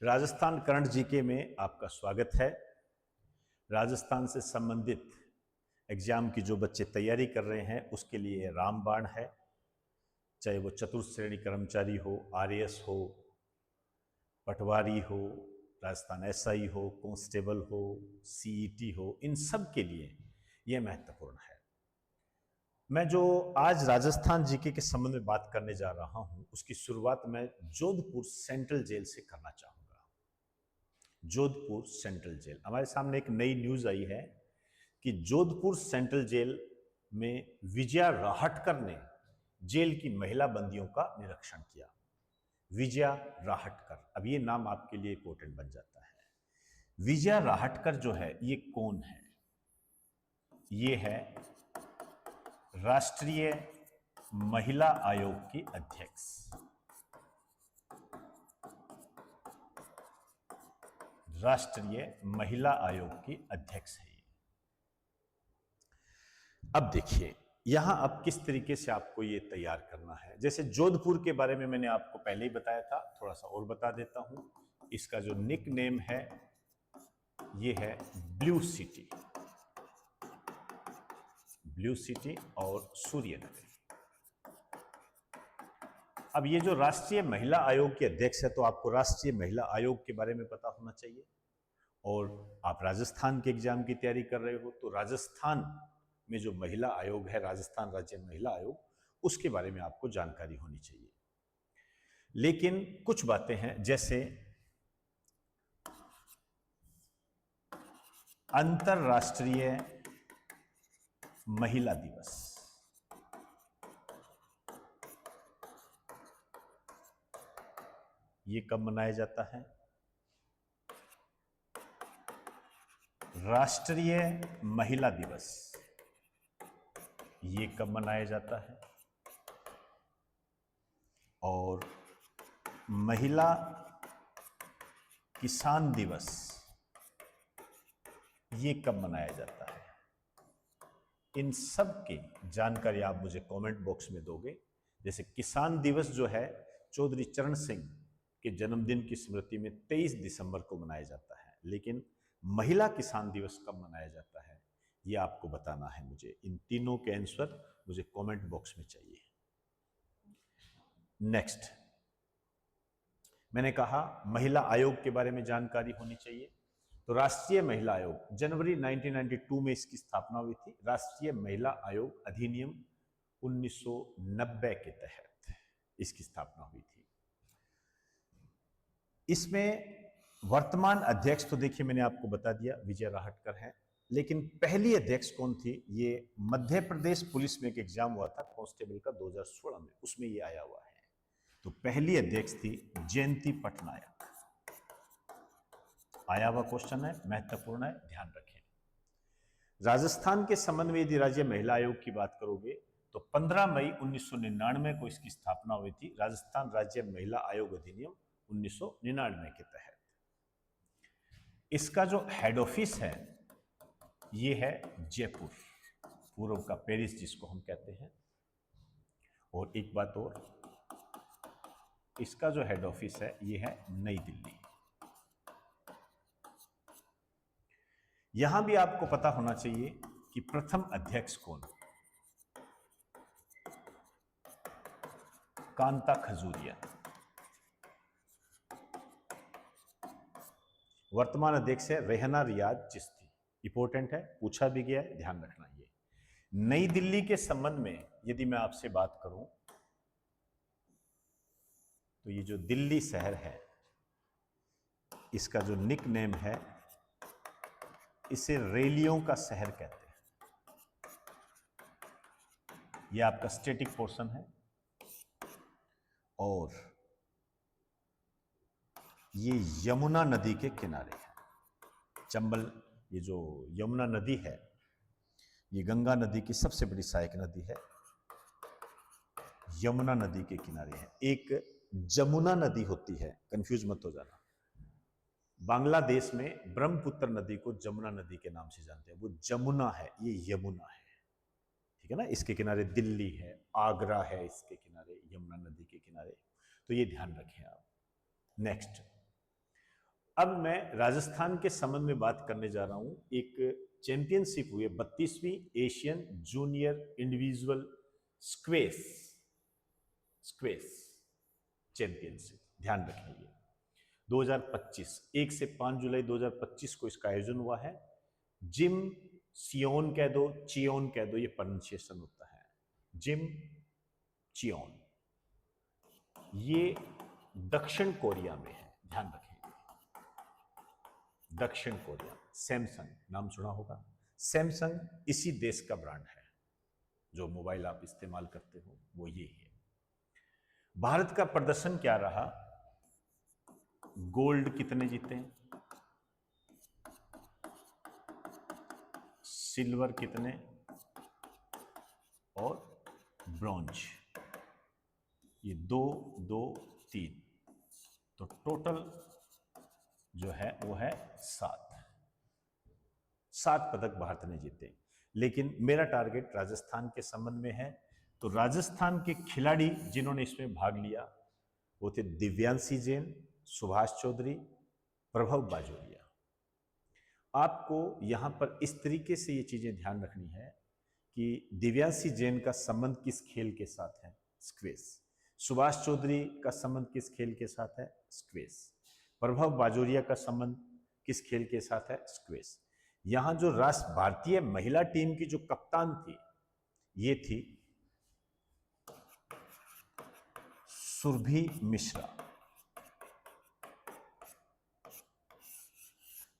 Rajasthan current GK में आपका स्वागत है। राजस्थान से संबंधित एग्जाम की जो बच्चे तैयारी कर रहे हैं उसके लिए रामबाण है। चाहे वो चतुर्थ श्रेणी कर्मचारी हो, आरएएस हो, पटवारी हो, राजस्थान एसआई हो, कांस्टेबल हो, सीईटी हो, इन सब के लिए यह महत्वपूर्ण है। मैं जो आज राजस्थान जीके के संबंध में बात करने जा रहा हूं उसकी शुरुआत मैं जोधपुर सेंट्रल जेल से करना चाहूंगा। जोधपुर सेंट्रल जेल, हमारे सामने एक नई न्यूज आई है कि जोधपुर सेंट्रल जेल में विजया राहटकर ने जेल की महिला बंदियों का निरीक्षण किया। विजया राहटकर, अब ये नाम आपके लिए इंपॉर्टेंट बन जाता है। विजया राहटकर जो है ये कौन है? ये है राष्ट्रीय महिला आयोग की अध्यक्ष। राष्ट्रीय महिला आयोग की अध्यक्ष है। अब देखिए यहां अब किस तरीके से आपको ये तैयार करना है। जैसे जोधपुर के बारे में मैंने आपको पहले ही बताया था, थोड़ा सा और बता देता हूं। इसका जो निक नेम है ये है ब्लू सिटी, ब्लू सिटी और सूर्यनगरी। अब ये जो राष्ट्रीय महिला आयोग के अध्यक्ष है तो आपको राष्ट्रीय महिला आयोग के बारे में पता होना चाहिए। और आप राजस्थान के एग्जाम की तैयारी कर रहे हो तो राजस्थान में जो महिला आयोग है, राजस्थान राज्य महिला आयोग, उसके बारे में आपको जानकारी होनी चाहिए। लेकिन कुछ बातें हैं, जैसे अंतरराष्ट्रीय महिला दिवस, ये कब मनाया जाता है? राष्ट्रीय महिला दिवस ये कब मनाया जाता है? और महिला किसान दिवस ये कब मनाया जाता है? इन सब की जानकारी आप मुझे कमेंट बॉक्स में दोगे। जैसे किसान दिवस जो है चौधरी चरण सिंह के जन्मदिन की स्मृति में 23 दिसंबर को मनाया जाता है, लेकिन महिला किसान दिवस कब मनाया जाता है ये आपको बताना है मुझे। इन तीनों के आंसर मुझे कमेंट बॉक्स में चाहिए। नेक्स्ट, मैंने कहा महिला आयोग के बारे में जानकारी होनी चाहिए। तो राष्ट्रीय महिला आयोग जनवरी 1992 में इसकी स्थापना हुई थी। राष्ट्रीय महिला आयोग अधिनियम 1990 के तहत इसकी स्थापना हुई थी। इसमें वर्तमान अध्यक्ष तो देखिए मैंने आपको बता दिया विजय राहटकर है, लेकिन पहली अध्यक्ष कौन थी? ये मध्य प्रदेश पुलिस में एक एग्जाम हुआ था कांस्टेबल का 2016 में, उसमें ये आया हुआ है। तो पहली अध्यक्ष थी जयंती पटनायक। आया हुआ क्वेश्चन है, महत्वपूर्ण है, ध्यान रखें। राजस्थान के संबंध में यदि राज्य महिला आयोग की बात करोगे तो 15 मई 1999 को इसकी स्थापना हुई थी, राजस्थान राज्य महिला आयोग अधिनियम 1999 के तहत। इसका जो हेड ऑफिस है ये है जयपुर, पूर्व का पेरिस जिसको हम कहते हैं। और एक बात और, इसका जो हेड ऑफिस है ये है नई दिल्ली। यहां भी आपको पता होना चाहिए कि प्रथम अध्यक्ष कौन? कांता खजूरिया। वर्तमान अध्यक्ष है रेहना रियाज चिश्ती। इंपॉर्टेंट है, पूछा भी गया है, ध्यान रखना। ये नई दिल्ली के संबंध में यदि मैं आपसे बात करूं तो ये जो दिल्ली शहर है इसका जो निक नेम है, इसे रैलियों का शहर कहते हैं। ये आपका स्टेटिक पोर्शन है और ये यमुना नदी के किनारे है। चंबल, ये जो यमुना नदी है ये गंगा नदी की सबसे बड़ी सहायक नदी है, यमुना नदी के किनारे है। एक जमुना नदी होती है, कंफ्यूज मत हो जाना। बांग्लादेश में ब्रह्मपुत्र नदी को जमुना नदी के नाम से जानते हैं, वो जमुना है, ये यमुना है, ठीक है ना। इसके किनारे दिल्ली है, आगरा है, इसके किनारे यमुना नदी के किनारे, तो ये ध्यान रखें आप। नेक्स्ट, अब मैं राजस्थान के संबंध में बात करने जा रहा हूं। एक चैंपियनशिप हुई है, 32वीं Asian junior individual squash squash championship, ध्यान रखेंगे 2025, 1 से 5 जुलाई 2025 को इसका आयोजन हुआ है। जिम सियोन कह दो, चियोन कह दो, ये प्रोनाउंसिएशन होता है, जिम चियोन। ये दक्षिण कोरिया में है, ध्यान रखेंगे, दक्षिण कोरिया। सैमसंग नाम सुना होगा, सैमसंग इसी देश का ब्रांड है। जो मोबाइल आप इस्तेमाल करते हो वो ये है। भारत का प्रदर्शन क्या रहा? गोल्ड कितने जीते, सिल्वर कितने, और ब्रॉन्ज, ये 2 2 3, तो टोटल जो है वो है 7 पदक भारत ने जीते। लेकिन मेरा टारगेट राजस्थान के संबंध में है। तो राजस्थान के खिलाड़ी जिन्होंने इसमें भाग लिया वो थे दिव्यांशी जैन, सुभाष चौधरी, प्रभव बाजोरिया। आपको यहां पर इस तरीके से ये चीजें ध्यान रखनी है कि दिव्यांशी जैन का संबंध किस खेल के साथ है? स्क्वेश। सुभाष चौधरी का संबंध किस खेल के साथ है? स्क्वेश। प्रभव बाजोरिया का संबंध किस खेल के साथ है? स्क्वेश। यहां जो राष्ट्र भारतीय महिला टीम की जो कप्तान थी ये थी सुरभि मिश्रा।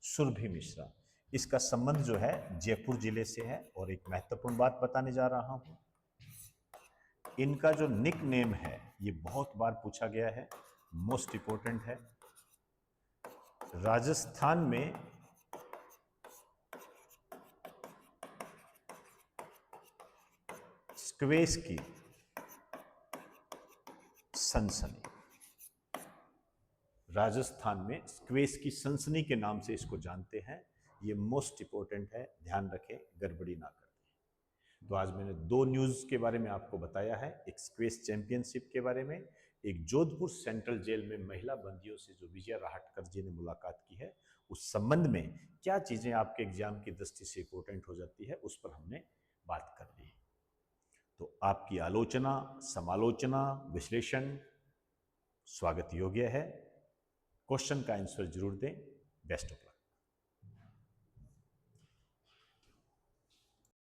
सुरभि मिश्रा, इसका संबंध जो है जयपुर जिले से है। और एक महत्वपूर्ण बात बताने जा रहा हूं, इनका जो निक नेम है ये बहुत बार पूछा गया है, मोस्ट इंपोर्टेंट है। राजस्थान में स्क्वेश की सनसनी, राजस्थान में स्क्वेश की सनसनी के नाम से इसको जानते हैं। ये मोस्ट इंपोर्टेंट है, ध्यान रखें, गड़बड़ी ना कर दें। तो आज मैंने 2 न्यूज के बारे में आपको बताया है, एक स्क्वेश चैंपियनशिप के बारे में, एक जोधपुर सेंट्रल जेल में महिला बंदियों से जो विजय राहटकर जी ने मुलाकात की है उस संबंध में क्या चीजें आपके एग्जाम की दृष्टि से इंपॉर्टेंट हो जाती है उस पर हमने बात कर ली। तो आपकी आलोचना, समालोचना, विश्लेषण स्वागत योग्य है। क्वेश्चन का आंसर जरूर दें। Best of